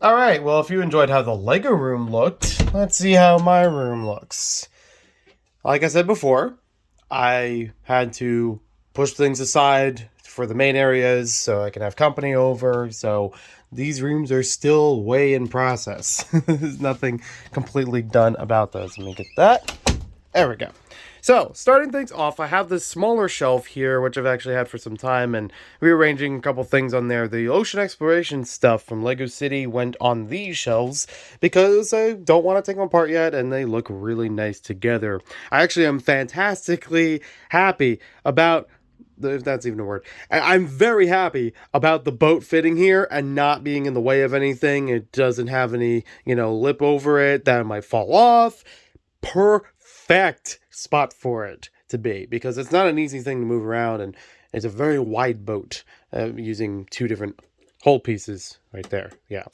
Alright, well, if you enjoyed how the Lego room looked, let's see how my room looks. Like I said before, I had to push things aside for the main areas so I can have company over, so these rooms are still way in process. There's nothing completely done about those. Let me get that. There we go. So, starting things off, I have this smaller shelf here, which I've actually had for some time, and rearranging a couple things on there. The ocean exploration stuff from Lego City went on these shelves because I don't want to take them apart yet, and they look really nice together. I actually am fantastically happy about if that's even a word. I'm very happy about the boat fitting here and not being in the way of anything. It doesn't have any, lip over it that might fall off. Perfect spot for it to be because it's not an easy thing to move around, and it's a very wide boat using two different hull pieces right there. Yeah.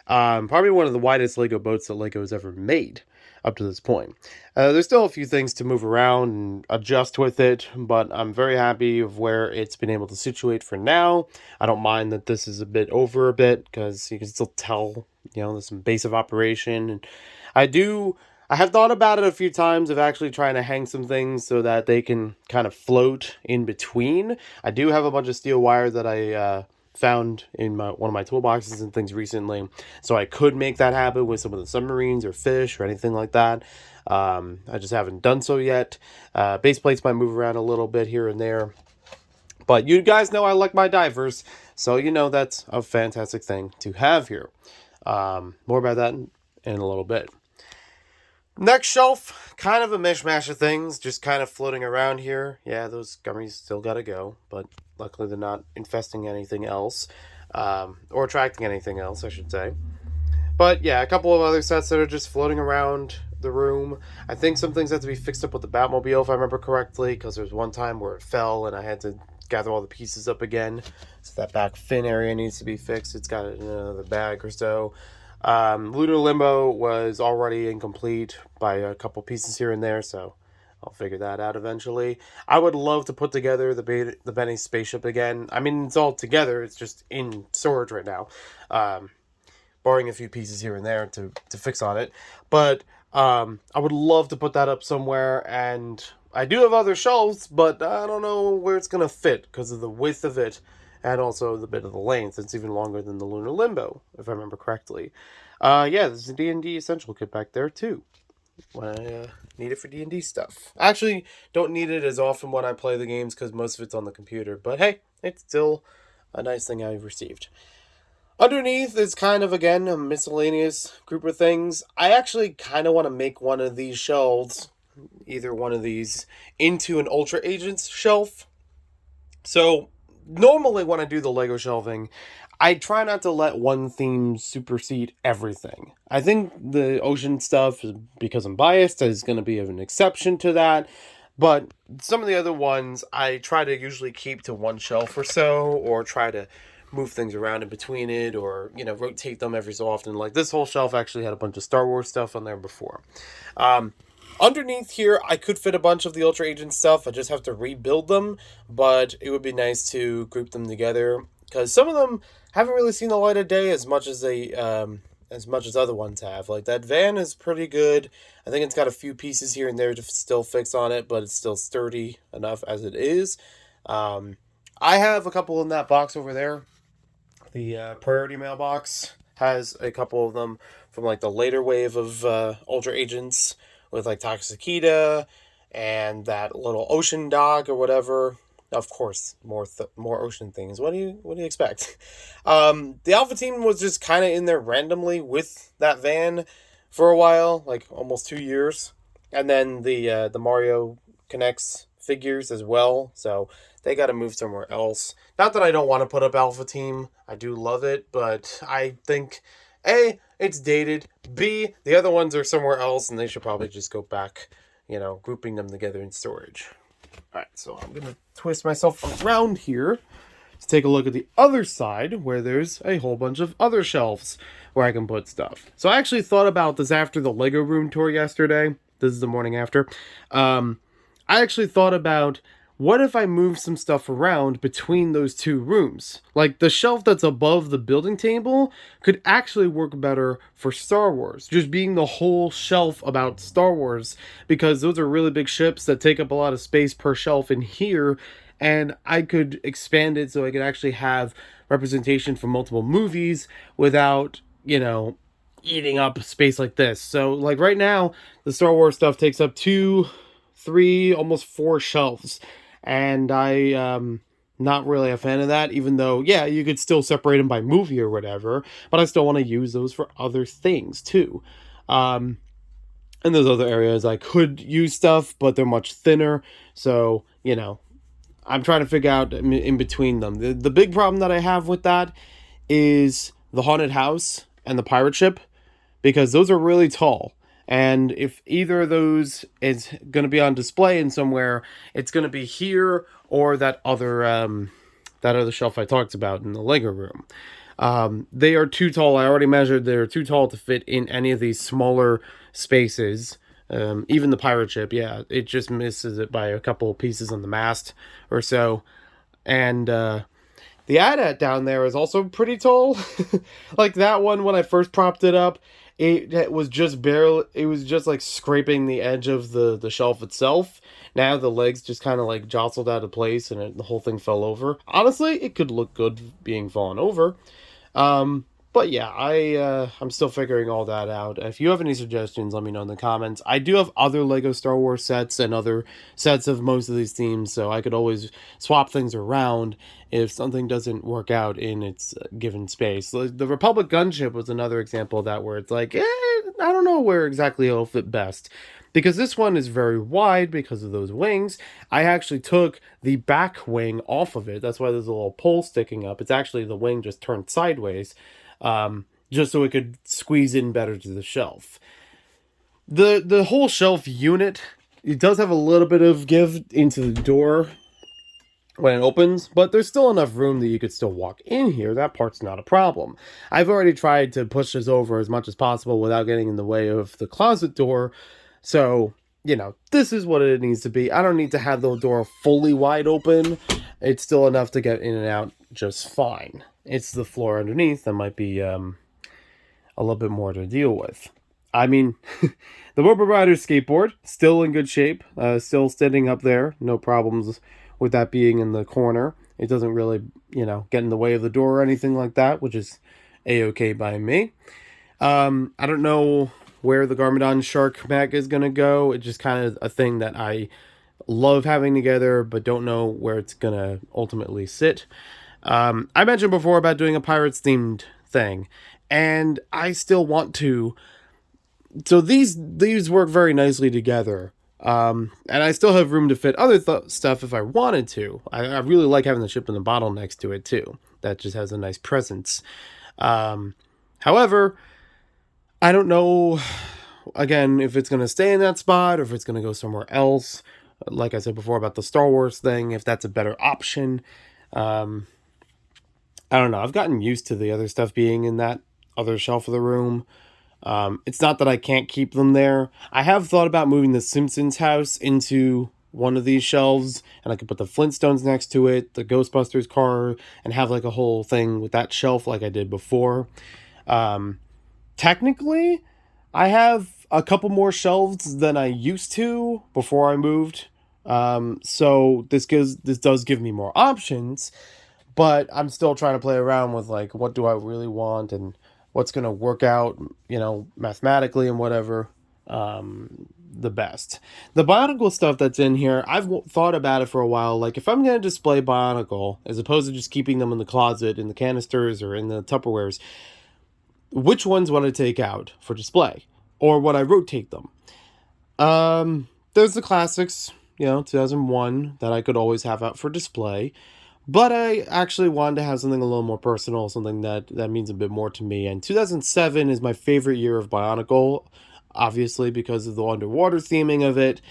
Probably one of the widest Lego boats that Lego has ever made up to this point. There's still a few things to move around and adjust with it, but I'm very happy of where it's been able to situate for now. I don't mind that this is a bit over a bit because you can still tell, there's some base of operation. And I have thought about it a few times of actually trying to hang some things so that they can kind of float in between. I do have a bunch of steel wire that I found in one of my toolboxes and things recently, so I could make that happen with some of the submarines or fish or anything like that. I just haven't done so yet. Base plates might move around a little bit here and there, but you guys know I like my divers, so that's a fantastic thing to have here. More about that in a little bit. Next shelf, kind of a mishmash of things, just kind of floating around here. Yeah, those gummies still gotta go, but luckily they're not infesting anything else, or attracting anything else, I should say. But yeah, a couple of other sets that are just floating around the room. I think some things have to be fixed up with the Batmobile, if I remember correctly, because there was one time where it fell and I had to gather all the pieces up again. So that back fin area needs to be fixed. It's got another bag or so. Lunar Limbo was already incomplete by a couple pieces here and there, so I'll figure that out eventually. I would love to put together the Benny spaceship again. I mean, it's all together, it's just in storage right now. Borrowing a few pieces here and there to fix on it. But I would love to put that up somewhere, and I do have other shelves, but I don't know where it's going to fit because of the width of it and also the bit of the length. It's even longer than the Lunar Limbo, if I remember correctly. Yeah, there's a D&D Essential kit back there, too. When I need it for D&D stuff. I actually don't need it as often when I play the games because most of it's on the computer. But hey, it's still a nice thing I've received. Underneath is kind of, again, a miscellaneous group of things. I actually kind of want to make one of these shelves, either one of these, into an Ultra Agents shelf. So normally when I do the Lego shelving, I try not to let one theme supersede everything. I think the ocean stuff, because I'm biased, is going to be an exception to that. But some of the other ones, I try to usually keep to one shelf or so, or try to move things around in between it, or, rotate them every so often. Like this whole shelf actually had a bunch of Star Wars stuff on there before. Underneath here, I could fit a bunch of the Ultra Agent stuff. I just have to rebuild them, but it would be nice to group them together because some of them haven't really seen the light of day as much as other ones have. Like that van is pretty good. I think it's got a few pieces here and there to still fix on it, but it's still sturdy enough as it is. I have a couple in that box over there. The priority mailbox has a couple of them from like the later wave of Ultra Agents, with like Toxicita and that little ocean dog or whatever. Of course, more ocean things. What do you expect? The Alpha team was just kind of in there randomly with that van for a while, like almost 2 years, and then the Mario Connects figures as well. So they got to move somewhere else. Not that I don't want to put up Alpha Team. I do love it, but I think A, it's dated. B, the other ones are somewhere else, and they should probably just go back, grouping them together in storage. Alright, so I'm going to twist myself around here to take a look at the other side, where there's a whole bunch of other shelves where I can put stuff. So I actually thought about this after the Lego room tour yesterday. This is the morning after. I actually thought about what if I move some stuff around between those two rooms? Like the shelf that's above the building table could actually work better for Star Wars, just being the whole shelf about Star Wars, because those are really big ships that take up a lot of space per shelf in here. And I could expand it so I could actually have representation from multiple movies without, eating up space like this. So, like right now, the Star Wars stuff takes up two, three, almost four shelves, and I not really a fan of that. Even though, yeah, you could still separate them by movie or whatever, but I still want to use those for other things too. Um, and there's other areas I could use stuff, but they're much thinner. So I'm trying to figure out in between them. The big problem that I have with that is the haunted house and the pirate ship, because those are really tall. And if either of those is going to be on display in somewhere, it's going to be here or that other shelf I talked about in the Lego room. They are too tall. I already measured. They're too tall to fit in any of these smaller spaces. Even the pirate ship, yeah, it just misses it by a couple of pieces on the mast or so. And the AT-AT down there is also pretty tall. Like that one, when I first propped it up, it was just barely, it was just like scraping the edge of the shelf itself. Now the legs just kind of like jostled out of place and the whole thing fell over. Honestly, it could look good being fallen over. But yeah, I'm still figuring all that out. If you have any suggestions, let me know in the comments. I do have other Lego Star Wars sets and other sets of most of these themes, so I could always swap things around if something doesn't work out in its given space. The Republic gunship was another example of that, where it's like, I don't know where exactly it'll fit best. Because this one is very wide because of those wings. I actually took the back wing off of it. That's why there's a little pole sticking up. It's actually the wing just turned sideways, just so it could squeeze in better to the shelf. The whole shelf unit, it does have a little bit of give into the door when it opens, but there's still enough room that you could still walk in here. That part's not a problem. I've already tried to push this over as much as possible without getting in the way of the closet door. So, this is what it needs to be. I don't need to have the door fully wide open. It's still enough to get in and out just fine. It's the floor underneath that might be a little bit more to deal with. I mean, the Robo Rider skateboard, still in good shape. Still standing up there. No problems with that being in the corner. It doesn't really, get in the way of the door or anything like that, which is A-okay by me. I don't know where the Garmadon Shark mech is going to go. It's just kind of a thing that I love having together, but don't know where it's going to ultimately sit. I mentioned before about doing a Pirates themed thing, and I still want to. So these work very nicely together. And I still have room to fit other stuff if I wanted to. I really like having the ship in the bottle next to it too. That just has a nice presence. However, I don't know, again, if it's going to stay in that spot or if it's going to go somewhere else. Like I said before about the Star Wars thing, if that's a better option. I don't know. I've gotten used to the other stuff being in that other shelf of the room. It's not that I can't keep them there. I have thought about moving the Simpsons house into one of these shelves, and I could put the Flintstones next to it, the Ghostbusters car, and have like a whole thing with that shelf like I did before. Technically, I have a couple more shelves than I used to before I moved. So this does give me more options, but I'm still trying to play around with like, what do I really want and what's going to work out, mathematically and whatever, the best. The Bionicle stuff that's in here, I've thought about it for a while. Like, if I'm going to display Bionicle, as opposed to just keeping them in the closet, in the canisters, or in the Tupperwares, which ones would I take out for display? Or would I rotate them? There's the classics, 2001, that I could always have out for display. But I actually wanted to have something a little more personal, something that means a bit more to me. And 2007 is my favorite year of Bionicle, obviously because of the underwater theming of it.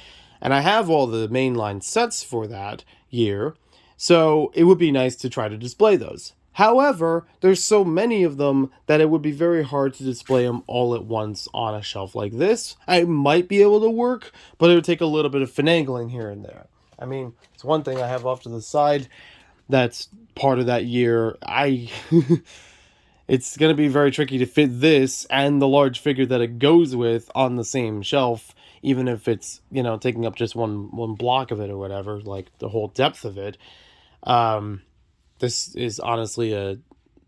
And I have all the mainline sets for that year, so it would be nice to try to display those. However, there's so many of them that it would be very hard to display them all at once on a shelf like this. I might be able to work, but it would take a little bit of finagling here and there. I mean, it's one thing I have off to the side that's part of that year. It's going to be very tricky to fit this and the large figure that it goes with on the same shelf, even if it's, taking up just one block of it or whatever, like the whole depth of it. This is honestly a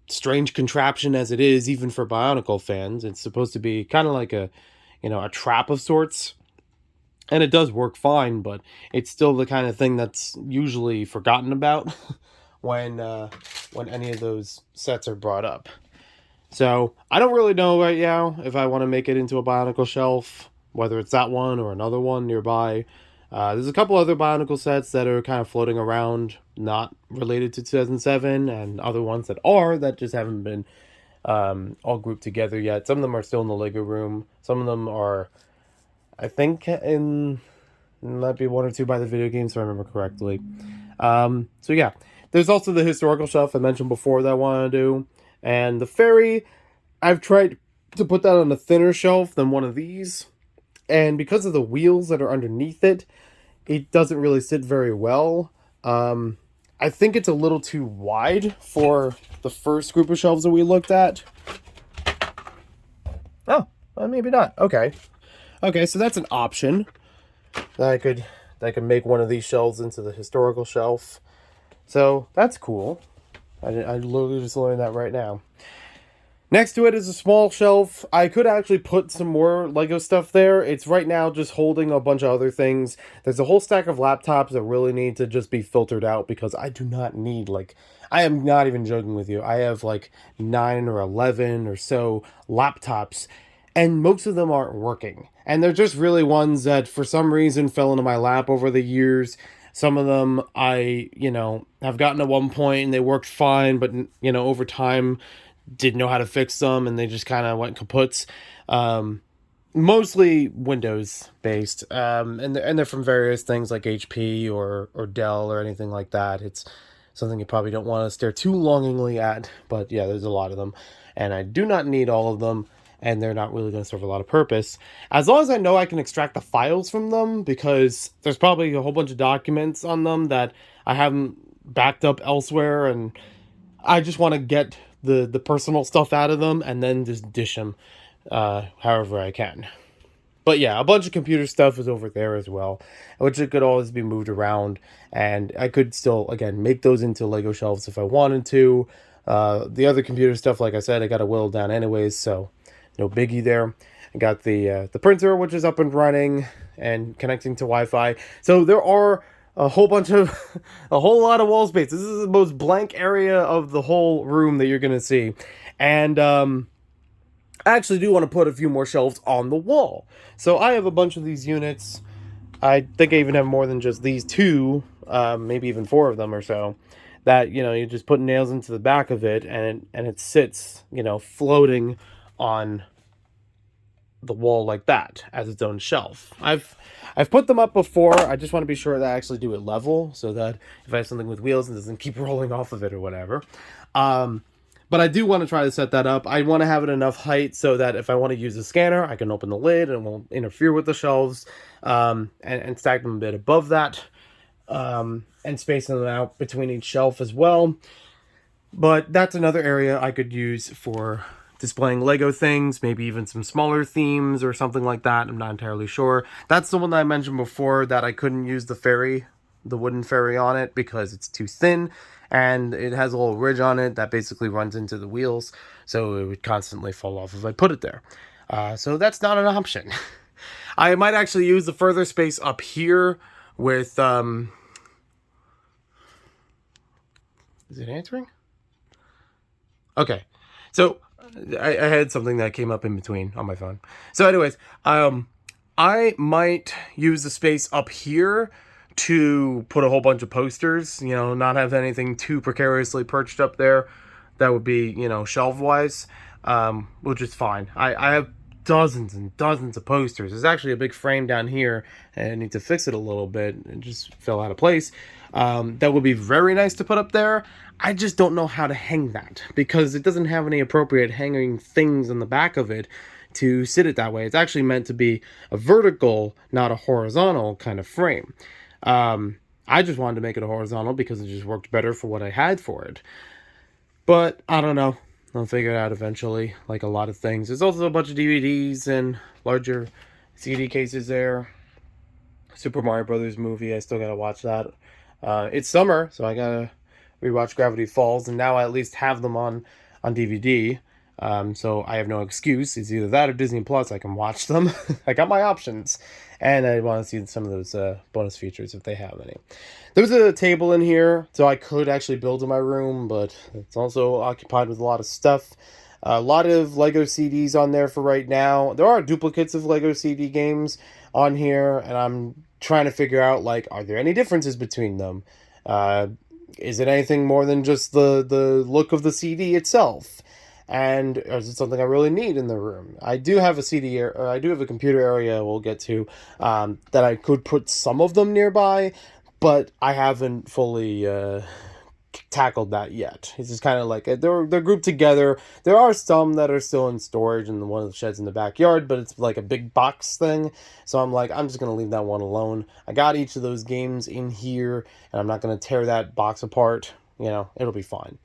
strange contraption as it is, even for Bionicle fans. It's supposed to be kind of like a trap of sorts. And it does work fine, but it's still the kind of thing that's usually forgotten about when any of those sets are brought up. So I don't really know right now if I want to make it into a Bionicle shelf, whether it's that one or another one nearby. There's a couple other Bionicle sets that are kind of floating around, not related to 2007, and other ones that just haven't been all grouped together yet. Some of them are still in the Lego room. Some of them are, I think, might be one or two by the video games, if I remember correctly. So yeah, there's also the historical shelf I mentioned before that I want to do. And the fairy, I've tried to put that on a thinner shelf than one of these. And because of the wheels that are underneath it, it doesn't really sit very well. I think it's a little too wide for the first group of shelves that we looked at. Oh, well, maybe not. Okay. Okay, so that's an option. That I could make one of these shelves into the historical shelf. So that's cool. I literally just learned that right now. Next to it is a small shelf. I could actually put some more Lego stuff there. It's right now just holding a bunch of other things. There's a whole stack of laptops that really need to just be filtered out because I do not need, I am not even joking with you. I have 9 or 11 or so laptops, and most of them aren't working. And they're just really ones that for some reason fell into my lap over the years. Some of them I, have gotten at one point and they worked fine, but, over time didn't know how to fix them and they just kind of went kaputs. Mostly Windows based. And they're from various things like HP or Dell or anything like that. It's something you probably don't want to stare too longingly at, but yeah, there's a lot of them. And I do not need all of them. And they're not really going to serve a lot of purpose. As long as I know I can extract the files from them, because there's probably a whole bunch of documents on them that I haven't backed up elsewhere, and I just want to get the personal stuff out of them and then just dish them however I can. But yeah, a bunch of computer stuff is over there as well, which it could always be moved around, and I could still, again, make those into Lego shelves if I wanted to. The other computer stuff, like I said, I got to whittle down anyways, so no biggie there. I got the printer, which is up and running and connecting to Wi-Fi. So there are a whole lot of wall space. This is the most blank area of the whole room that you're going to see. And I actually do want to put a few more shelves on the wall. So I have a bunch of these units. I think I even have more than just these two, maybe even 4 of them or so. That, you just put nails into the back of it and it sits, floating on the wall like that as its own shelf. I've put them up before. I just want to be sure that I actually do it level so that if I have something with wheels, it doesn't keep rolling off of it or whatever. But I do want to try to set that up. I want to have it enough height so that if I want to use a scanner, I can open the lid and it won't interfere with the shelves, and stack them a bit above that, and spacing them out between each shelf as well. But that's another area I could use for displaying Lego things, maybe even some smaller themes or something like that. I'm not entirely sure. That's the one that I mentioned before that I couldn't use the wooden fairy on it because it's too thin and it has a little ridge on it that basically runs into the wheels, so it would constantly fall off if I put it there. So that's not an option. I might actually use the further space up here with is it answering? Okay. So I had something that came up in between on my phone. So anyways, I might use the space up here to put a whole bunch of posters, not have anything too precariously perched up there. That would be, shelf-wise, which is fine. I have dozens and dozens of posters. There's actually a big frame down here, and I need to fix it a little bit. It just fell out of place. That would be very nice to put up there. I just don't know how to hang that because it doesn't have any appropriate hanging things on the back of it to sit it that way. It's actually meant to be a vertical, not a horizontal kind of frame. I just wanted to make it a horizontal because it just worked better for what I had for it. But I don't know. I'll figure it out eventually, like a lot of things. There's also a bunch of DVDs and larger CD cases there. Super Mario Brothers movie, I still gotta watch that. It's summer, so I gotta rewatch Gravity Falls, and now I at least have them on DVD. So I have no excuse. It's either that or Disney Plus. I can watch them. I got my options, and I want to see some of those bonus features if they have any. There's a table in here, so I could actually build in my room, but it's also occupied with a lot of stuff. A lot of Lego CDs on there for right now. There are duplicates of Lego CD games on here, and I'm trying to figure out, like, are there any differences between them? Uh, is it anything more than just the look of the CD itself? And is it something I really need in the room? I do have a I do have a computer area we'll get to, that I could put some of them nearby, but I haven't fully tackled that yet. It's just kind of like they're grouped together. There are some that are still in storage in one of the sheds in the backyard, but it's like a big box thing. So I'm like, I'm just gonna leave that one alone. I got each of those games in here, and I'm not gonna tear that box apart. You know, it'll be fine.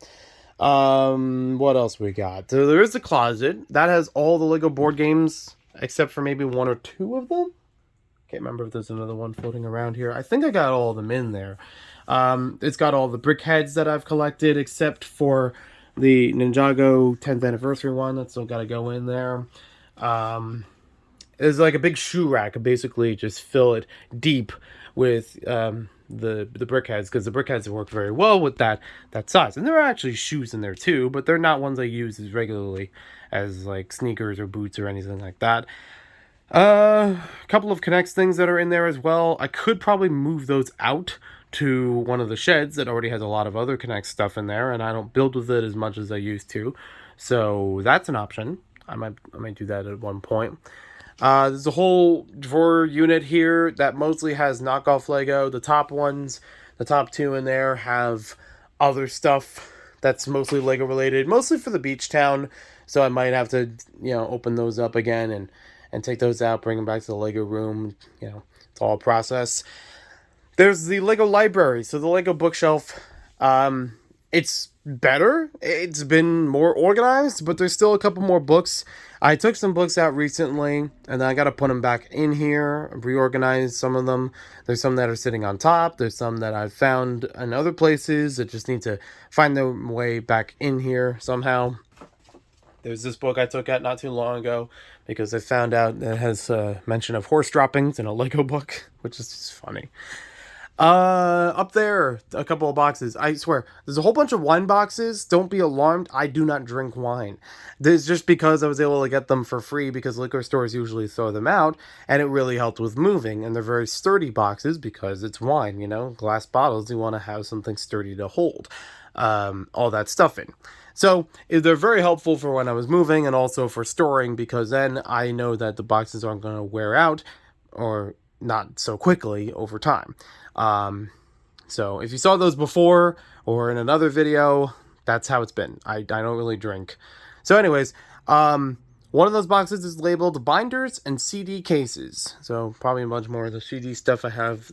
What else we got? So there is a closet that has all the Lego board games except for maybe one or two of them. Can't remember if there's another one floating around here. I think I got all of them in there. It's got all the brick heads that I've collected, except for the Ninjago 10th anniversary one. That's still got to go in there. There's like a big shoe rack. Basically, just fill it deep with the brick heads, because the brick heads work very well with that size. And there are actually shoes in there too, but they're not ones I use as regularly as like sneakers or boots or anything like that. A couple of Connects things that are in there as well. I could probably move those out to one of the sheds that already has a lot of other Connect stuff in there, and I don't build with it as much as I used to. So that's an option. I might do that at one point. There's a whole drawer unit here that mostly has knockoff Lego. The top ones, the top two in there, have other stuff that's mostly Lego related, mostly for the beach town. So I might have to, open those up again and take those out, bring them back to the Lego room. It's all a process. There's the Lego library. So the Lego bookshelf, it's better. It's been more organized, but there's still a couple more books. I took some books out recently, and then I got to put them back in here, reorganize some of them. There's some that are sitting on top. There's some that I've found in other places that just need to find their way back in here somehow. There's this book I took out not too long ago because I found out that it has a mention of horse droppings in a Lego book, which is just funny. Up there, a couple of boxes. I swear, there's a whole bunch of wine boxes. Don't be alarmed. I do not drink wine. This is just because I was able to get them for free because liquor stores usually throw them out, and it really helped with moving. And they're very sturdy boxes because it's wine, glass bottles. You want to have something sturdy to hold all that stuff in. So they're very helpful for when I was moving and also for storing, because then I know that the boxes aren't going to wear out or not so quickly over time. So if you saw those before or in another video, that's how it's been. I don't really drink. So anyways, one of those boxes is labeled binders and CD cases. So probably a bunch more of the CD stuff I have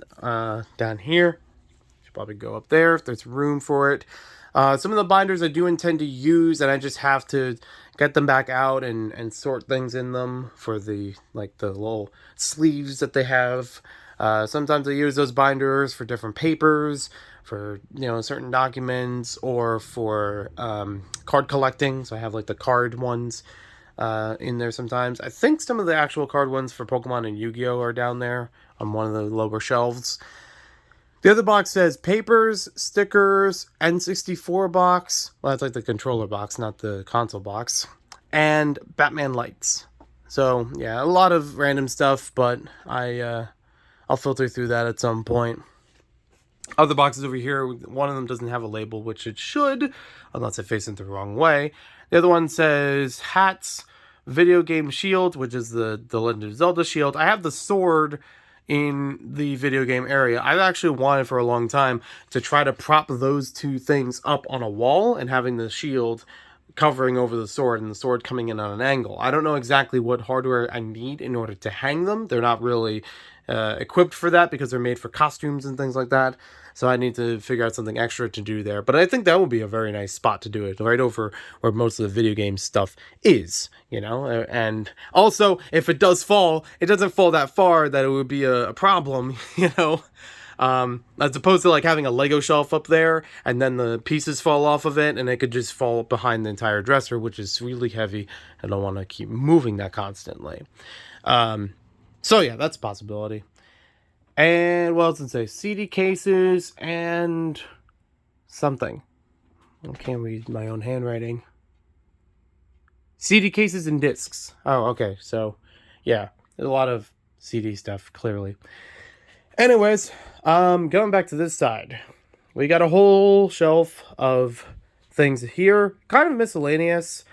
down here. Should probably go up there if there's room for it. Some of the binders I do intend to use, and I just have to get them back out and sort things in them for the little sleeves that they have. Sometimes I use those binders for different papers, for certain documents, or for card collecting. So I have the card ones in there sometimes. I think some of the actual card ones for Pokemon and Yu-Gi-Oh are down there on one of the lower shelves. The other box says papers, stickers, N64 box. Well, that's the controller box, not the console box. And Batman lights. So, yeah, a lot of random stuff, but I'll filter through that at some point. Other boxes over here, one of them doesn't have a label, which it should, unless I face it the wrong way. The other one says hats, video game shield, which is the Legend of Zelda shield. I have the sword in the video game area. I've actually wanted for a long time to try to prop those two things up on a wall, and having the shield covering over the sword and the sword coming in on an angle. I don't know exactly what hardware I need in order to hang them. They're not really equipped for that because they're made for costumes and things like that. So I need to figure out something extra to do there. But I think that would be a very nice spot to do it, right over where most of the video game stuff is, you know? And also, if it does fall, it doesn't fall that far that it would be a problem, you know? As opposed to like having a Lego shelf up there and then the pieces fall off of it and it could just fall behind the entire dresser, which is really heavy. I don't want to keep moving that constantly. So yeah, that's a possibility. And what else did it say? CD cases and something. I can't read my own handwriting. CD cases and discs. Oh, okay. So yeah, there's a lot of CD stuff, clearly. Anyways, going back to this side, we got a whole shelf of things here, kind of miscellaneous,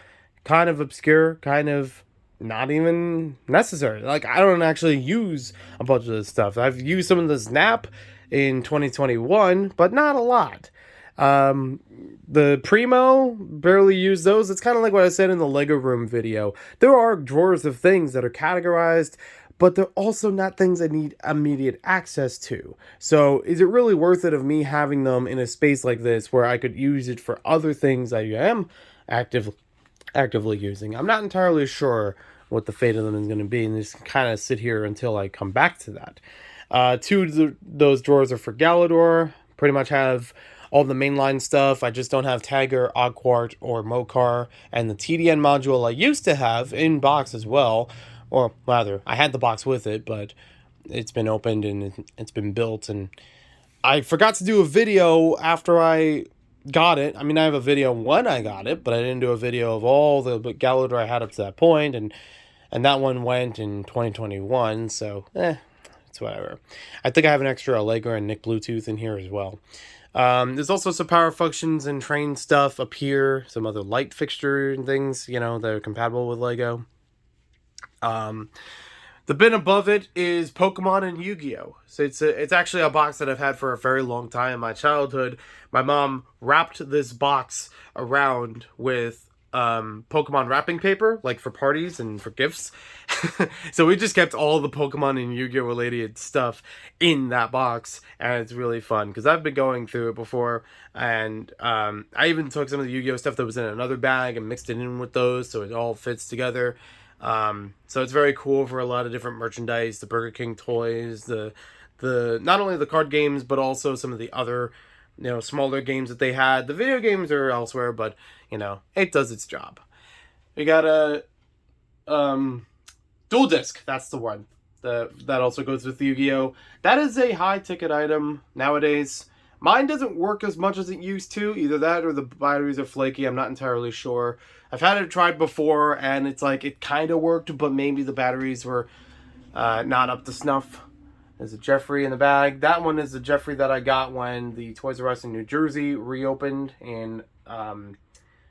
kind of obscure, kind of not even necessary. Like, I don't actually use a bunch of this stuff. I've used some of the Snap in 2021, but not a lot. The Primo, barely use those. It's kind of like what I said in the Lego room video. There are drawers of things that are categorized, but they're also not things I need immediate access to. So is it really worth it of me having them in a space like this where I could use it for other things I am actively using? I'm not entirely sure what the fate of them is going to be, and just kind of sit here until I come back to that. Two of those drawers are for Galador. Pretty much have all the mainline stuff. I just don't have Tagger, Ogquart, or Mokar, and the TDN module I used to have in box as well. Or rather, I had the box with it, but it's been opened and it's been built. And I forgot to do a video after I got it. I mean, I have a video when I got it, but I didn't do a video of all the Galador I had up to that point. And that one went in 2021, so it's whatever. I think I have an extra Allegra and Nick Bluetooth in here as well. There's also some power functions and train stuff up here. Some other light fixture and things, you know, that are compatible with Lego. The bin above it is Pokemon and Yu-Gi-Oh! So it's actually a box that I've had for a very long time. In my childhood, my mom wrapped this box around with Pokemon wrapping paper, like for parties and for gifts. So we just kept all the Pokemon and Yu-Gi-Oh! Related stuff in that box, and it's really fun because I've been going through it before, and I even took some of the Yu-Gi-Oh! Stuff that was in another bag and mixed it in with those so it all fits together. So it's very cool for a lot of different merchandise, the Burger King toys, the not only the card games, but also some of the other, you know, smaller games that they had. The video games are elsewhere, but, you know, it does its job. We got a, dual disc. That's the one that also goes with Yu-Gi-Oh! That is a high ticket item nowadays. Mine doesn't work as much as it used to. Either that or the batteries are flaky. I'm not entirely sure. I've had it tried before, and it's like it kind of worked, but maybe the batteries were not up to snuff. There's a Jeffrey in the bag. That one is the Jeffrey that I got when the Toys R Us in New Jersey reopened in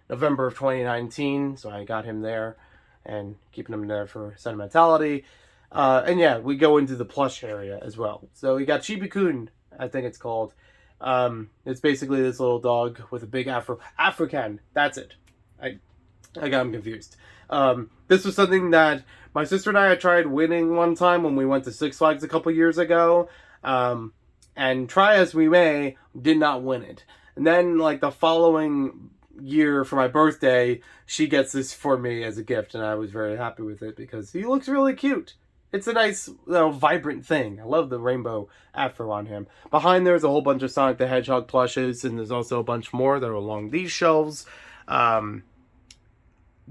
November of 2019. So I got him there and keeping him there for sentimentality. And yeah, we go into the plush area as well. So we got Chibi-kun, I think it's called. It's basically this little dog with a big African. That's it. I got him confused. This was something that my sister and I had tried winning one time when we went to Six Flags a couple years ago. And try as we may, did not win it. And then, like, the following year for my birthday, she gets this for me as a gift, and I was very happy with it because he looks really cute. It's a nice, you know, vibrant thing. I love the rainbow afro on him. Behind there's a whole bunch of Sonic the Hedgehog plushes, and there's also a bunch more that are along these shelves.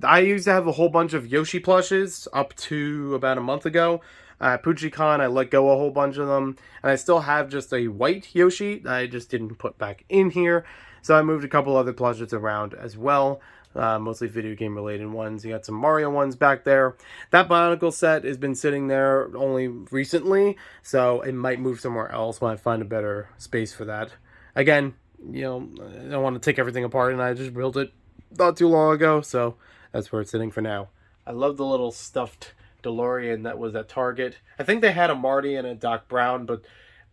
I used to have a whole bunch of Yoshi plushes up to about a month ago. PuchiCon, I let go a whole bunch of them. And I still have just a white Yoshi that I just didn't put back in here. So I moved a couple other plushes around as well. Mostly video game related ones. You got some Mario ones back there. That Bionicle set has been sitting there only recently, so it might move somewhere else when I find a better space for that. Again, you know, I don't want to take everything apart, and I just built it not too long ago, so that's where it's sitting for now. I love the little stuffed DeLorean that was at Target. I think they had a Marty and a Doc Brown, but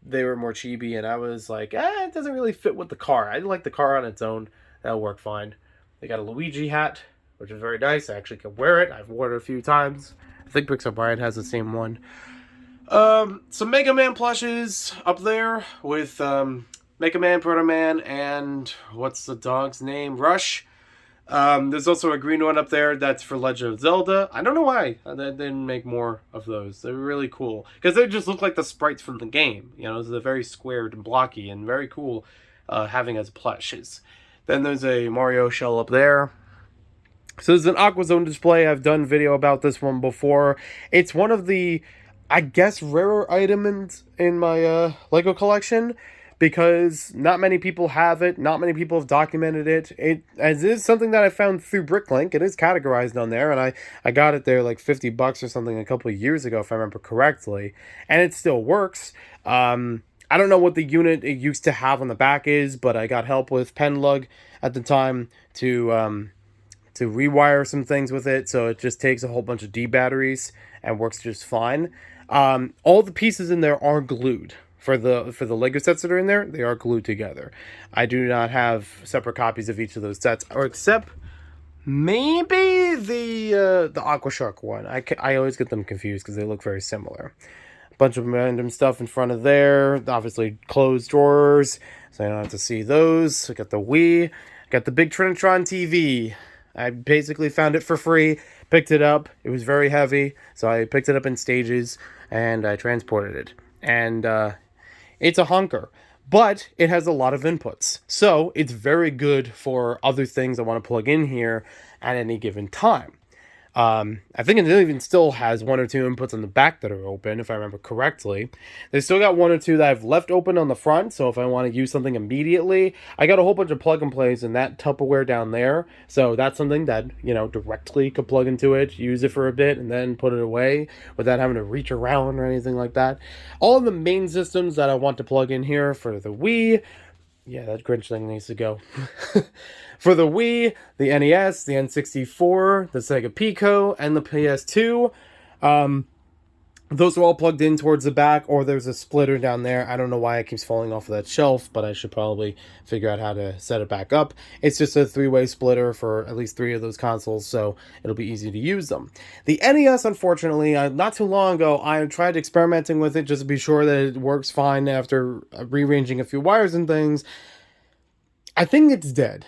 they were more chibi, and I was like, it doesn't really fit with the car. I like the car on its own. That'll work fine. They got a Luigi hat, which is very nice. I actually can wear it. I've worn it a few times. I think Pixar Brian has the same one. Some Mega Man plushes up there with Mega Man, Proto Man, and what's the dog's name? Rush. There's also a green one up there that's for Legend of Zelda. I don't know why they didn't make more of those. They're really cool because they just look like the sprites from the game. You know, they're very squared and blocky and very cool having as plushes. Then there's a Mario shell up there. So there's an Aqua Zone display. I've done video about this one before. It's one of the, I guess, rarer items in my Lego collection because not many people have it. Not many people have documented it. It is something that I found through Bricklink. It is categorized on there, and I got it there like $50 or something a couple of years ago, if I remember correctly, and it still works. I don't know what the unit it used to have on the back is, but I got help with Penlug at the time to rewire some things with it, so it just takes a whole bunch of D batteries and works just fine. All the pieces in there are glued for the Lego sets that are in there. They are glued together. I do not have separate copies of each of those sets, or except maybe the Aqua Shark one. I always get them confused because they look very similar. A bunch of random stuff in front of there. Obviously closed drawers, so I don't have to see those. I got the Wii. I got the big Trinitron TV. I basically found it for free, picked it up. It was very heavy, so I picked it up in stages, and I transported it. And it's a hunker, but it has a lot of inputs. So it's very good for other things I want to plug in here at any given time. I think it even still has one or two inputs on the back that are open, if I remember correctly. They still got one or two that I've left open on the front, so if I want to use something immediately, I got a whole bunch of plug and plays in that Tupperware down there, so that's something that, you know, directly could plug into it, use it for a bit, and then put it away without having to reach around or anything like that. All of the main systems that I want to plug in here for the Wii, yeah, that Grinch thing needs to go. For the Wii, the NES, the N64, the Sega Pico, and the PS2, those are all plugged in towards the back, or there's a splitter down there. I don't know why it keeps falling off of that shelf, but I should probably figure out how to set it back up. It's just a three-way splitter for at least three of those consoles, so it'll be easy to use them. The NES, unfortunately, not too long ago, I tried experimenting with it just to be sure that it works fine after rearranging a few wires and things. I think it's dead.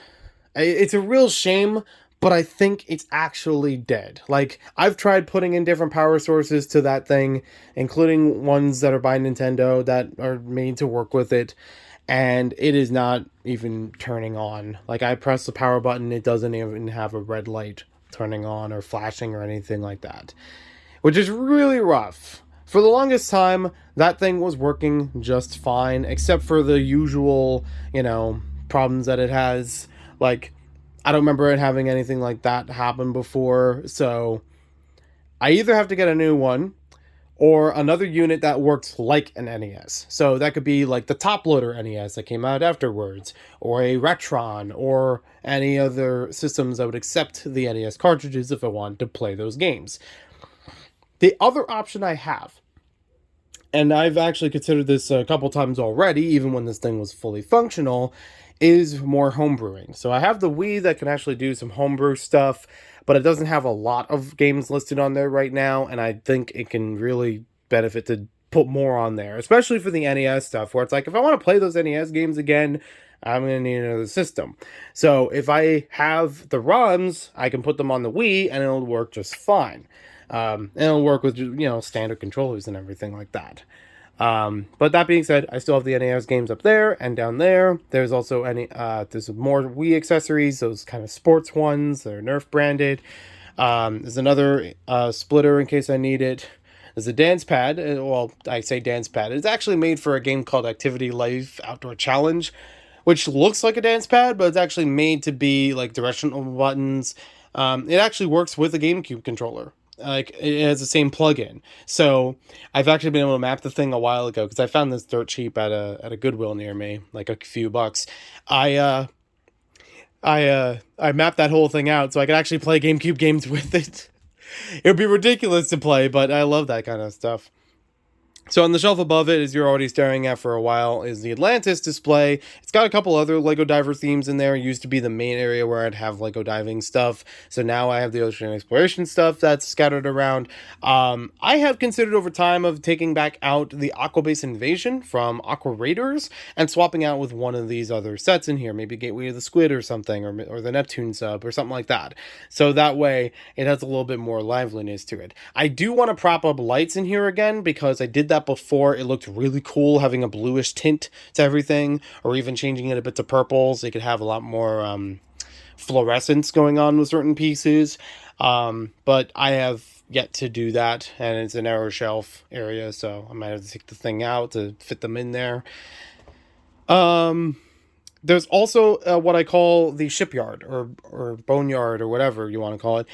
It's a real shame, but I think it's actually dead. Like, I've tried putting in different power sources to that thing, including ones that are by Nintendo that are made to work with it, and it is not even turning on. Like, I press the power button, it doesn't even have a red light turning on or flashing or anything like that, which is really rough. For the longest time, that thing was working just fine, except for the usual, you know, problems that it has. Like, I don't remember it having anything like that happen before, so I either have to get a new one or another unit that works like an NES. So that could be like the top loader NES that came out afterwards, or a Retron, or any other systems that would accept the NES cartridges if I wanted to play those games. The other option I have, and I've actually considered this a couple times already, even when this thing was fully functional, is more homebrewing. So I have the Wii that can actually do some homebrew stuff, but it doesn't have a lot of games listed on there right now, and I think it can really benefit to put more on there, especially for the NES stuff, where it's like, if I want to play those NES games again, I'm going to need another system. So if I have the ROMs, I can put them on the Wii, and it'll work just fine. And it'll work with, you know, standard controllers and everything like that. But that being said, I still have the NES games up there, and down there, there's also there's more Wii accessories, those kind of sports ones, they're Nerf branded. There's another splitter in case I need it. There's a dance pad. Well, I say dance pad. It's actually made for a game called Activity Life Outdoor Challenge, which looks like a dance pad, but it's actually made to be like directional buttons. It actually works with a GameCube controller. Like, it has the same plug-in. So I've actually been able to map the thing a while ago, because I found this dirt cheap at a Goodwill near me, like a few bucks. I mapped that whole thing out so I could actually play GameCube games with it. It would be ridiculous to play, but I love that kind of stuff. So on the shelf above it, as you're already staring at for a while, is the Atlantis display. It's got a couple other Lego Diver themes in there. It used to be the main area where I'd have Lego diving stuff. So now I have the ocean exploration stuff that's scattered around. I have considered over time of taking back out the Aqua Base Invasion from Aqua Raiders and swapping out with one of these other sets in here. Maybe Gateway of the Squid or something, or the Neptune sub or something like that. So that way it has a little bit more liveliness to it. I do want to prop up lights in here again because I did that before. It looked really cool having a bluish tint to everything, or even changing it a bit to purple so you could have a lot more fluorescence going on with certain pieces. But I have yet to do that, and it's an narrow shelf area, so I might have to take the thing out to fit them in there. There's also what I call the shipyard or boneyard or whatever you want to call it,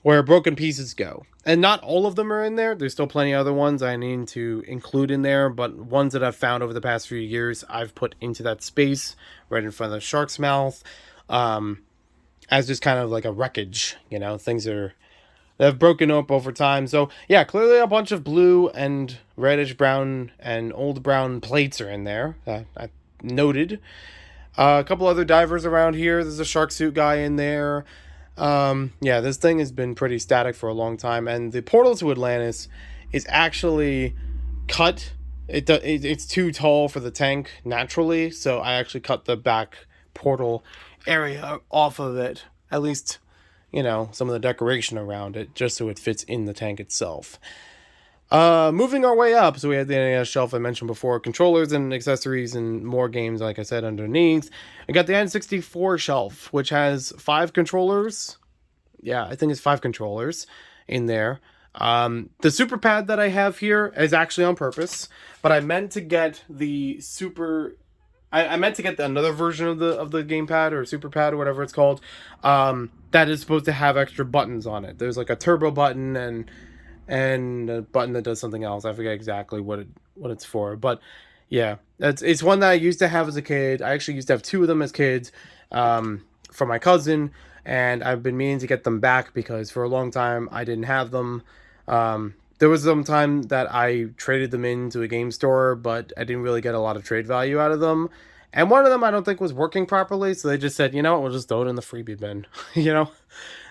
where broken pieces go. And not all of them are in there. There's still plenty of other ones I need to include in there, but ones that I've found over the past few years, I've put into that space right in front of the shark's mouth, as just kind of like a wreckage. Things that have broken up over time. So yeah, clearly a bunch of blue and reddish brown and old brown plates are in there. I noted. A couple other divers around here. There's a shark suit guy in there. Yeah, this thing has been pretty static for a long time, and the portal to Atlantis is actually cut. It's too tall for the tank naturally, so I actually cut the back portal area off of it. At least, some of the decoration around it, just so it fits in the tank itself. Moving our way up, so we had the NES shelf I mentioned before, controllers and accessories and more games, like I said, underneath. I got the N64 shelf, which has 5 controllers. Yeah, I think it's 5 controllers in there. The super pad that I have here is actually on purpose, but I meant to get the super... I meant to get another version of the gamepad or super pad or whatever it's called, that is supposed to have extra buttons on it. There's like a turbo button and a button that does something else. I forget exactly what it's for, but yeah, it's one that I used to have as a kid. I actually used to have 2 of them as kids, for my cousin, and I've been meaning to get them back because for a long time I didn't have them. There was some time that I traded them into a game store, but I didn't really get a lot of trade value out of them. And one of them I don't think was working properly, so they just said, you know what, we'll just throw it in the freebie bin. I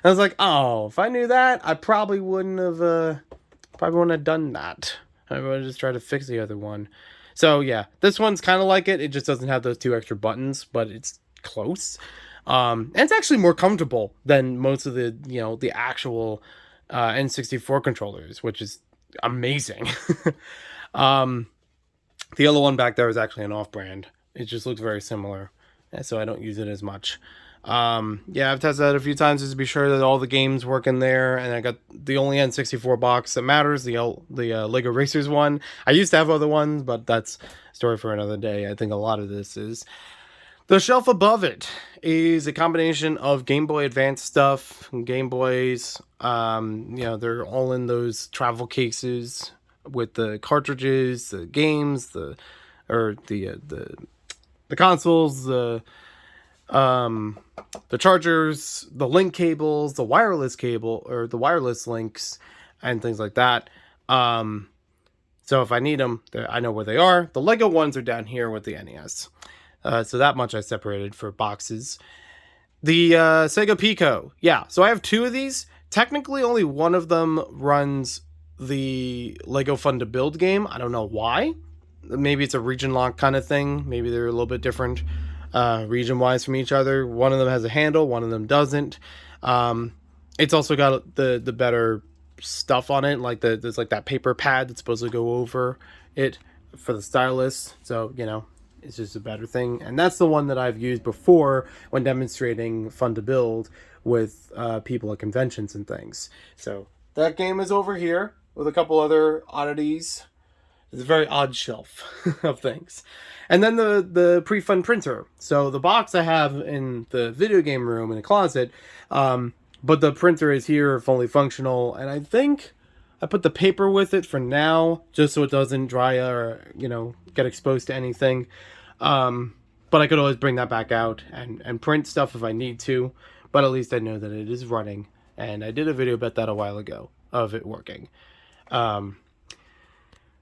was like, oh, if I knew that, I probably wouldn't have done that. I would have just tried to fix the other one. So yeah, this one's kind of like it. It just doesn't have those 2 extra buttons, but it's close. And it's actually more comfortable than most of the actual N64 controllers, which is amazing. The yellow one back there is actually an off-brand. It just looks very similar, so I don't use it as much. Yeah, I've tested that a few times just to be sure that all the games work in there, and I got the only N64 box that matters, the Lego Racers one. I used to have other ones, but that's a story for another day. I think a lot of this is. The shelf above it is a combination of Game Boy Advance stuff, Game Boys. They're all in those travel cases with the cartridges, the games, the consoles, the chargers, the link cables, the wireless cable, or the wireless links, and things like that. So if I need them, I know where they are. The Lego ones are down here with the NES. So that much I separated for boxes. The Sega Pico. Yeah, so I have 2 of these. Technically, only one of them runs the Lego Fun to Build game. I don't know why. Maybe it's a region lock kind of thing. Maybe they're a little bit different region-wise from each other. One of them has a handle, one of them doesn't. It's also got the better stuff on it, like there's like that paper pad that's supposed to go over it for the stylus. So, it's just a better thing. And that's the one that I've used before when demonstrating Fun to Build with people at conventions and things. So that game is over here with a couple other oddities. It's a very odd shelf of things. And then the pre-fun printer. So the box I have in the video game room in a closet, but the printer is here, fully functional. And I think I put the paper with it for now, just so it doesn't dry or, get exposed to anything. But I could always bring that back out and print stuff if I need to. But at least I know that it is running. And I did a video about that a while ago of it working.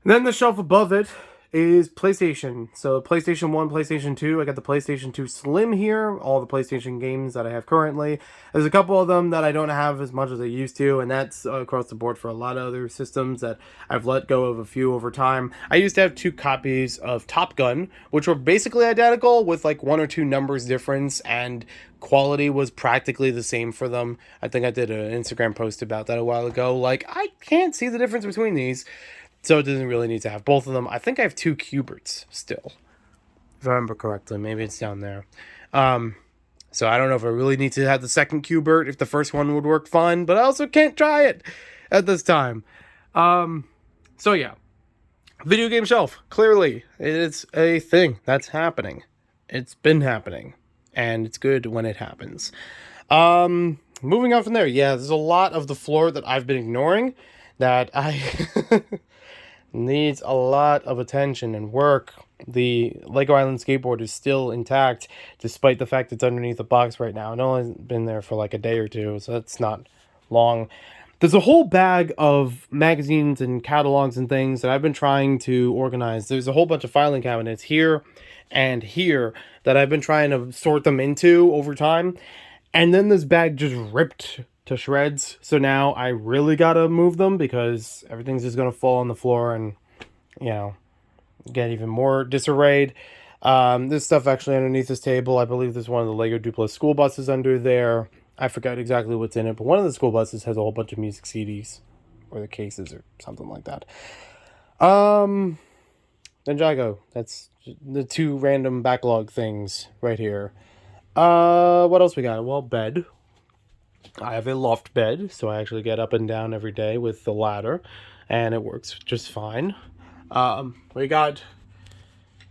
And then the shelf above it is PlayStation. So PlayStation 1, PlayStation 2. I got the PlayStation 2 Slim here, all the PlayStation games that I have currently. There's a couple of them that I don't have as much as I used to, and that's across the board for a lot of other systems that I've let go of a few over time. I used to have 2 copies of Top Gun, which were basically identical with like 1 or 2 numbers difference, and quality was practically the same for them. I think I did an Instagram post about that a while ago. Like, I can't see the difference between these. So it doesn't really need to have both of them. I think I have 2 Cuberts still, if I remember correctly. Maybe it's down there. So I don't know if I really need to have the second Cubert, if the first one would work fine, but I also can't try it at this time. So yeah, video game shelf. Clearly, it's a thing that's happening. It's been happening, and it's good when it happens. Moving on from there, yeah, there's a lot of the floor that I've been ignoring that I needs a lot of attention and work. The Lego Island skateboard is still intact, despite the fact it's underneath the box right now. It only been there for like a day or two, so that's not long. There's a whole bag of magazines and catalogs and things that I've been trying to organize. There's a whole bunch of filing cabinets here and here that I've been trying to sort them into over time. And then this bag just ripped to shreds. So now I really gotta move them because everything's just gonna fall on the floor and, get even more disarrayed. This stuff actually underneath this table. I believe there's one of the Lego Duplo school buses under there. I forgot exactly what's in it, but one of the school buses has a whole bunch of music CDs or the cases or something like that. Ninjago. That's the 2 random backlog things right here. What else we got? Well, bed. I have a loft bed, so I actually get up and down every day with the ladder, and it works just fine. We got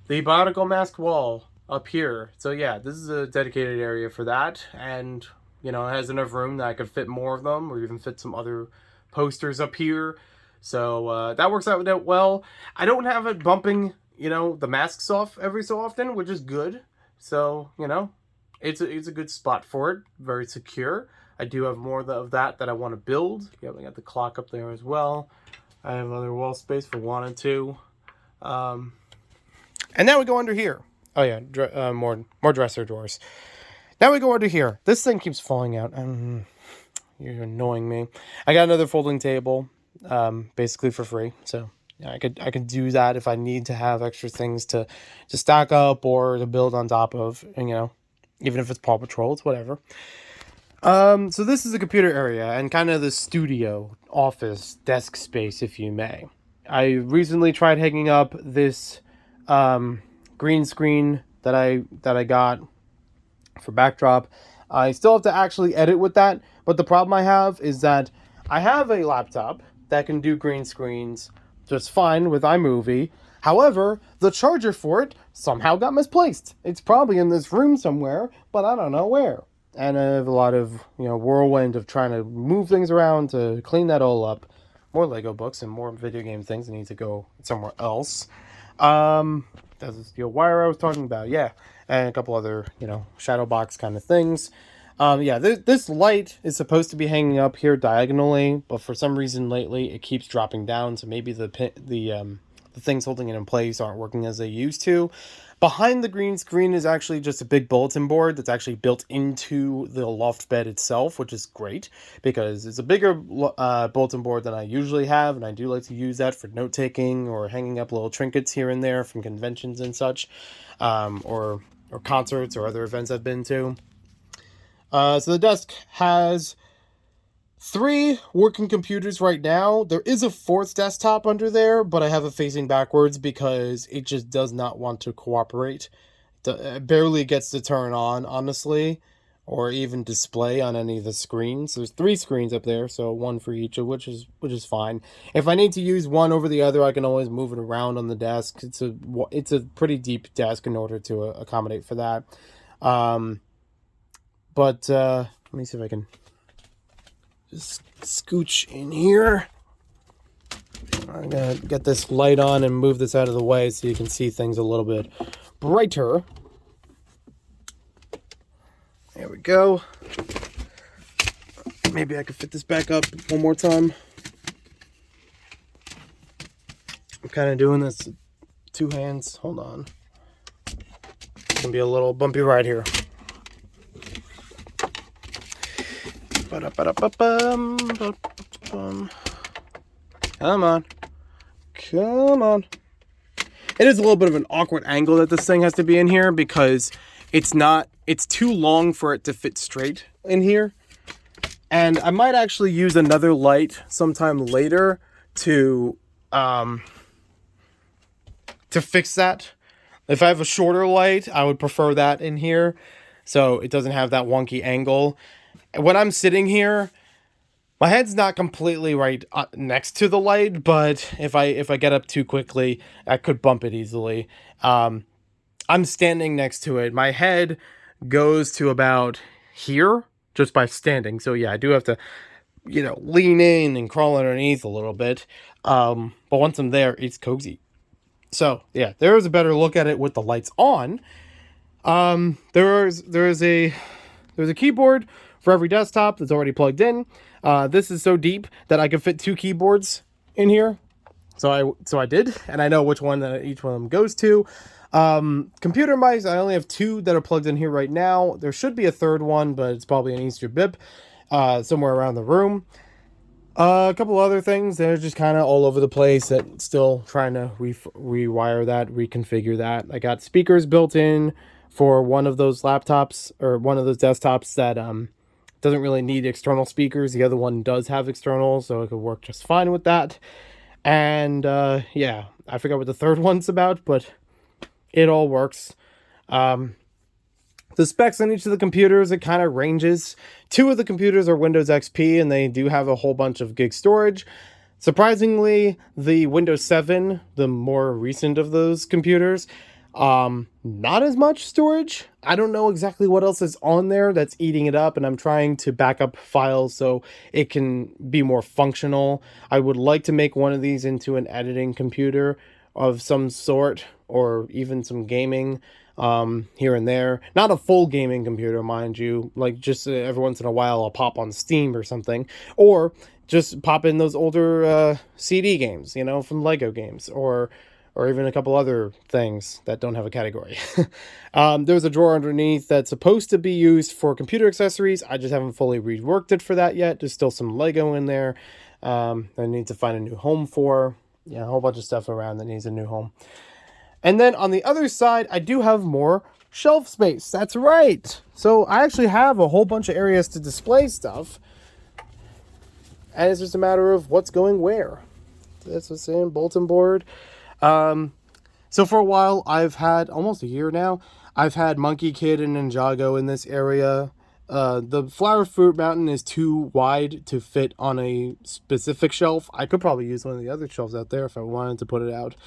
the Bionicle Mask wall up here. So yeah, this is a dedicated area for that, and it has enough room that I could fit more of them, or even fit some other posters up here. So that works out well. I don't have it bumping, the masks off every so often, which is good. So, it's a good spot for it. Very secure. I do have more of that I want to build. Yeah, we got the clock up there as well. I have other wall space for 1 and 2. And now we go under here. Oh yeah, more dresser drawers. Now we go under here. This thing keeps falling out. You're annoying me. I got another folding table, basically for free. So yeah, I could do that if I need to have extra things to stack up or to build on top of. And, even if it's Paw Patrol, it's whatever. So this is the computer area and kind of the studio, office, desk space, if you may. I recently tried hanging up this green screen that I got for backdrop. I still have to actually edit with that, but the problem I have is that I have a laptop that can do green screens just fine with iMovie. However, the charger for it somehow got misplaced. It's probably in this room somewhere, but I don't know where. And I have a lot of, whirlwind of trying to move things around to clean that all up. More Lego books and more video game things that need to go somewhere else. That's the steel wire I was talking about, yeah. And a couple other, shadow box kind of things. This light is supposed to be hanging up here diagonally, but for some reason lately it keeps dropping down, so maybe the things holding it in place aren't working as they used to. Behind the green screen is actually just a big bulletin board that's actually built into the loft bed itself, which is great because it's a bigger bulletin board than I usually have, and I do like to use that for note-taking or hanging up little trinkets here and there from conventions and such, or concerts or other events I've been to. So the desk has 3 working computers right now. There is a 4th desktop under there, but I have it facing backwards because it just does not want to cooperate. It barely gets to turn on, honestly, or even display on any of the screens. There's 3 screens up there, so 1 for each of which is fine. If I need to use one over the other, I can always move it around on the desk. It's a pretty deep desk in order to accommodate for that. But let me see if I can just scooch in here. I'm gonna get this light on and move this out of the way so you can see things a little bit brighter. There we go. Maybe I could fit this back up one more time. I'm kind of doing this with 2 hands. Hold on. It's gonna be a little bumpy ride here. Come on. Come on. It is a little bit of an awkward angle that this thing has to be in here because it's too long for it to fit straight in here. And I might actually use another light sometime later to fix that. If I have a shorter light, I would prefer that in here so it doesn't have that wonky angle. When I'm sitting here, my head's not completely right next to the light, but if I get up too quickly, I could bump it easily. I'm standing next to it. My head goes to about here just by standing. So yeah, I do have to, lean in and crawl underneath a little bit. But once I'm there, it's cozy. So yeah, there is a better look at it with the lights on. There's a keyboard for every desktop that's already plugged in. This is so deep that I could fit 2 keyboards in here. So I did, and I know which one that each one of them goes to. Computer mice, I only have 2 that are plugged in here right now. There should be a 3rd one, but it's probably an Easter bib somewhere around the room. A couple other things that are just kind of all over the place that still trying to rewire that, reconfigure that. I got speakers built in for one of those laptops or one of those desktops that doesn't really need external speakers. The other one does have external, so it could work just fine with that. And yeah, I forgot what the 3rd one's about, but it all works. The specs on each of the computers, it kind of ranges. 2 of the computers are Windows XP, and they do have a whole bunch of gig storage. Surprisingly, the Windows 7, the more recent of those computers, not as much storage. I don't know exactly what else is on there that's eating it up, and I'm trying to back up files so it can be more functional. I would like to make one of these into an editing computer of some sort, or even some gaming here and there. Not a full gaming computer, mind you. Like, just every once in a while I'll pop on Steam or something, or just pop in those older CD games, from Lego games, or even a couple other things that don't have a category. There's a drawer underneath that's supposed to be used for computer accessories. I just haven't fully reworked it for that yet. There's still some Lego in there I need to find a new home for. Yeah, a whole bunch of stuff around that needs a new home. And then on the other side, I do have more shelf space. That's right. So I actually have a whole bunch of areas to display stuff. And it's just a matter of what's going where. That's what's in bulletin board. So for a while, I've had, almost a year now, I've had Monkey Kid and Ninjago in this area. The Flower Fruit Mountain is too wide to fit on a specific shelf. I could probably use one of the other shelves out there if I wanted to put it out.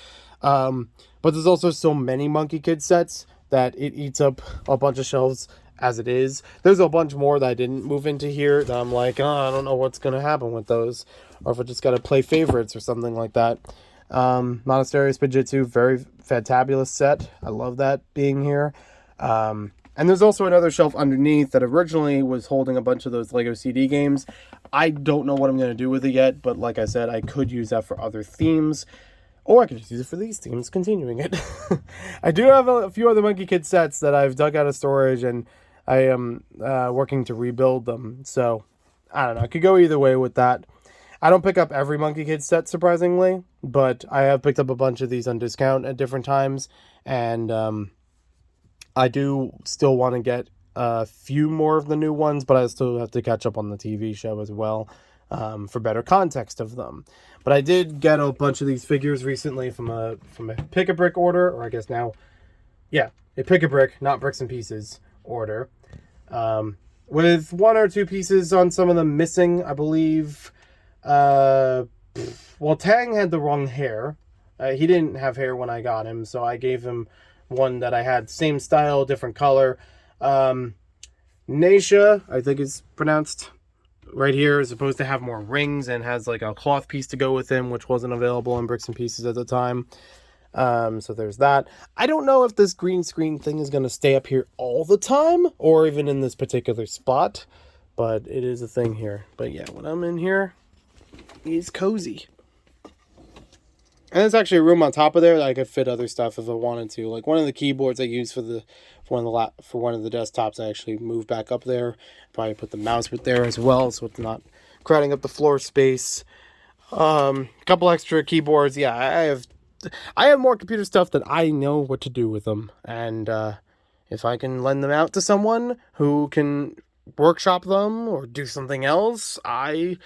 But there's also so many Monkey Kid sets that it eats up a bunch of shelves as it is. There's a bunch more that I didn't move into here that I'm like, I don't know what's going to happen with those. Or if I just got to play favorites or something like that. Monastery Spijitzu, very fantabulous set. I love that being here. And there's also another shelf underneath that originally was holding a bunch of those Lego CD games. I don't know what I'm going to do with it yet, but like I said, I could use that for other themes. Or I could just use it for these themes, continuing it. I do have a few other Monkey Kid sets that I've dug out of storage, and I am working to rebuild them. So, I don't know. I could go either way with that. I don't pick up every Monkey Kid set, surprisingly, but I have picked up a bunch of these on discount at different times, and I do still want to get a few more of the new ones, but I still have to catch up on the TV show as well for better context of them. But I did get a bunch of these figures recently from a Pick-a-Brick order, or I guess now, yeah, a Pick-a-Brick, not Bricks and Pieces order, with 1 or 2 pieces on some of them missing, I believe. Well, Tang had the wrong hair. He didn't have hair when I got him, so I gave him one that I had same style, different color. Naisha, I think it's pronounced right here, is supposed to have more rings and has like a cloth piece to go with him, which wasn't available in Bricks and Pieces at the time. So there's that. I don't know if this green screen thing is going to stay up here all the time or even in this particular spot, but it is a thing here. But yeah, when I'm in here, it's cozy. And there's actually a room on top of there that I could fit other stuff if I wanted to. Like one of the keyboards I use for one of the desktops, I actually moved back up there. Probably put the mouse with there as well, so it's not crowding up the floor space. A couple extra keyboards. Yeah, I have more computer stuff that I know what to do with them, and if I can lend them out to someone who can workshop them or do something else, I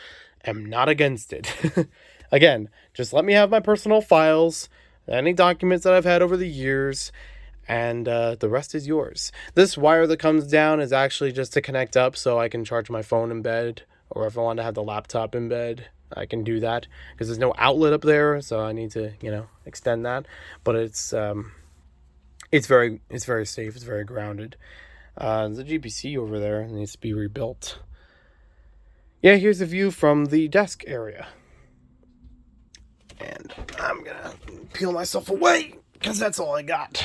am not against it. Again, just let me have my personal files, any documents that I've had over the years, and the rest is yours. This wire that comes down is actually just to connect up so I can charge my phone in bed, or if I want to have the laptop in bed, I can do that, because there's no outlet up there, so I need to, extend that. But it's very safe, it's very grounded. The GPC over there needs to be rebuilt. Yeah, here's a view from the desk area. And I'm gonna peel myself away, because that's all I got.